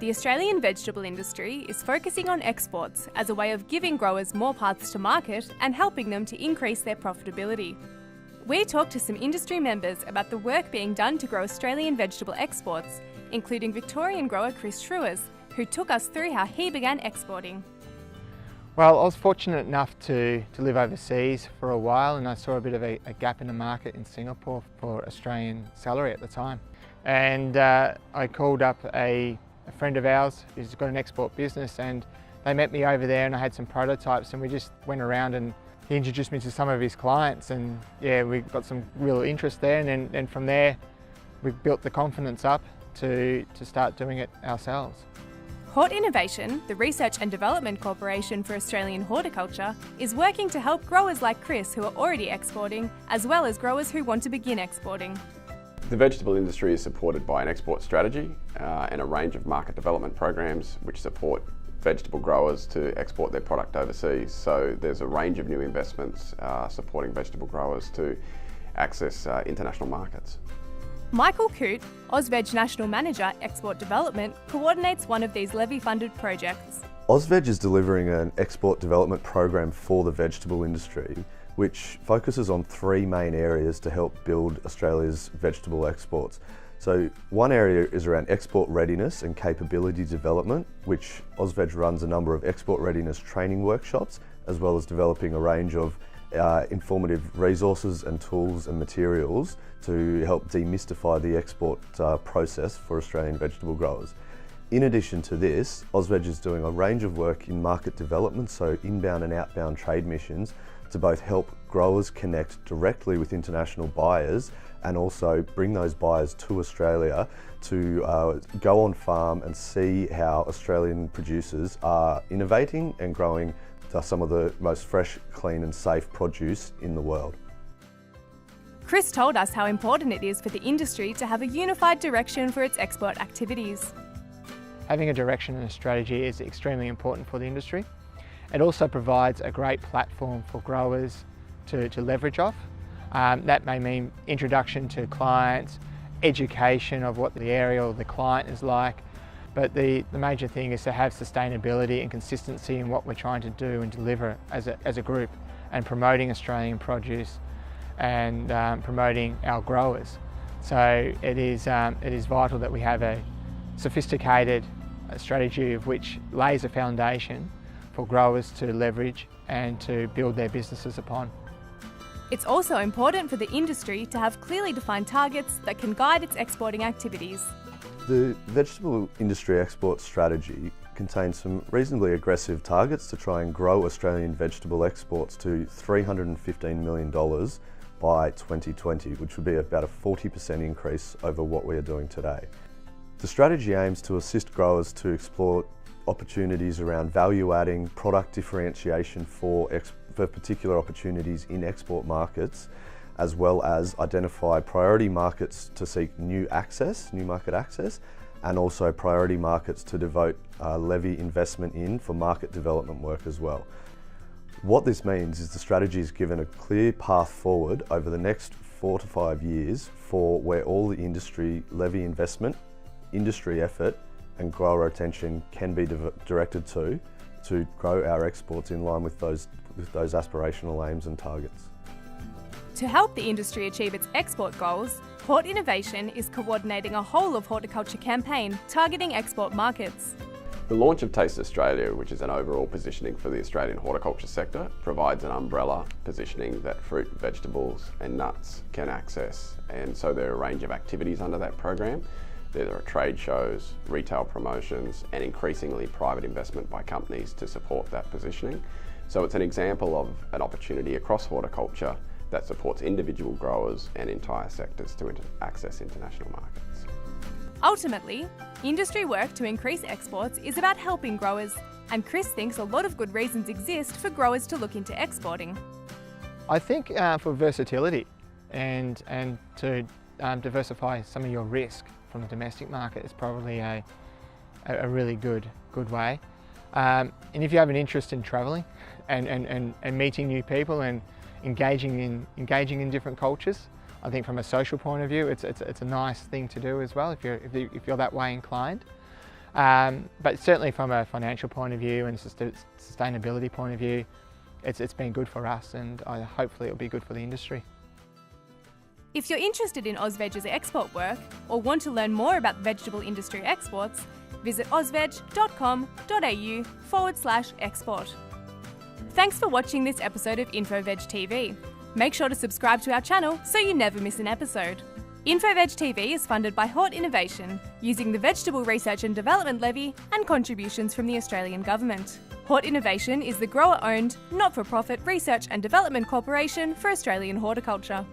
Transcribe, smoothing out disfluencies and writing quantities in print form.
The Australian vegetable industry is focusing on exports as a way of giving growers more paths to market and helping them to increase their profitability. We talked to some industry members about the work being done to grow Australian vegetable exports, including Victorian grower Chris Schreurs, who took us through how he began exporting. Well, I was fortunate enough to live overseas for a while, and I saw a bit of a gap in the market in Singapore for Australian celery at the time. And I called up a friend of ours who's got an export business, and they met me over there and I had some prototypes, and we just went around and he introduced me to some of his clients, and yeah, we got some real interest there, and then from there we built the confidence up to start doing it ourselves. Hort Innovation, the research and development corporation for Australian horticulture, is working to help growers like Chris who are already exporting, as well as growers who want to begin exporting. The vegetable industry is supported by an export strategy and a range of market development programs which support vegetable growers to export their product overseas. So there's a range of new investments supporting vegetable growers to access international markets. Michael Coote, AUSVEG National Manager, Export Development, coordinates one of these levy-funded projects. AUSVEG is delivering an export development program for the vegetable industry, which focuses on three main areas to help build Australia's vegetable exports. So one area is around export readiness and capability development, which AUSVEG runs a number of export readiness training workshops, as well as developing a range of informative resources and tools and materials to help demystify the export process for Australian vegetable growers. In addition to this, AUSVEG is doing a range of work in market development, so inbound and outbound trade missions, to both help growers connect directly with international buyers and also bring those buyers to Australia to go on farm and see how Australian producers are innovating and growing some of the most fresh, clean and safe produce in the world. Chris told us how important it is for the industry to have a unified direction for its export activities. Having a direction and a strategy is extremely important for the industry. It also provides a great platform for growers to leverage off. That may mean introduction to clients, education of what the area or the client is like, but the major thing is to have sustainability and consistency in what we're trying to do and deliver as a group, and promoting Australian produce and promoting our growers. So it is vital that we have a sophisticated strategy of which lays a foundation for growers to leverage and to build their businesses upon. It's also important for the industry to have clearly defined targets that can guide its exporting activities. The vegetable industry export strategy contains some reasonably aggressive targets to try and grow Australian vegetable exports to $315 million by 2020, which would be about a 40% increase over what we are doing today. The strategy aims to assist growers to explore opportunities around value-adding, product differentiation for particular opportunities in export markets, as well as identify priority markets to seek new market access, and also priority markets to devote levy investment in for market development work as well. What this means is the strategy is given a clear path forward over the next 4 to 5 years for where all the industry levy investment, industry effort and grower attention can be directed to grow our exports in line with those aspirational aims and targets. To help the industry achieve its export goals, Hort Innovation is coordinating a whole of horticulture campaign targeting export markets. The launch of Taste Australia, which is an overall positioning for the Australian horticulture sector, provides an umbrella positioning that fruit, vegetables and nuts can access, and so there are a range of activities under that program. There are trade shows, retail promotions and increasingly private investment by companies to support that positioning. So it's an example of an opportunity across horticulture that supports individual growers and entire sectors to access international markets. Ultimately, industry work to increase exports is about helping growers, and Chris thinks a lot of good reasons exist for growers to look into exporting. I think for versatility and to diversify some of your risk from the domestic market is probably a really good way. And if you have an interest in travelling and meeting new people and engaging in different cultures, I think from a social point of view, it's a nice thing to do as well if you're that way inclined. But certainly from a financial point of view and sustainability point of view, it's been good for us, and hopefully it'll be good for the industry. If you're interested in AUSVEG's export work or want to learn more about vegetable industry exports, visit ausveg.com.au/export. Thanks for watching this episode of InfoVeg TV. Make sure to subscribe to our channel so you never miss an episode. InfoVeg TV is funded by Hort Innovation, using the Vegetable Research and Development Levy and contributions from the Australian Government. Hort Innovation is the grower-owned, not-for-profit research and development corporation for Australian horticulture.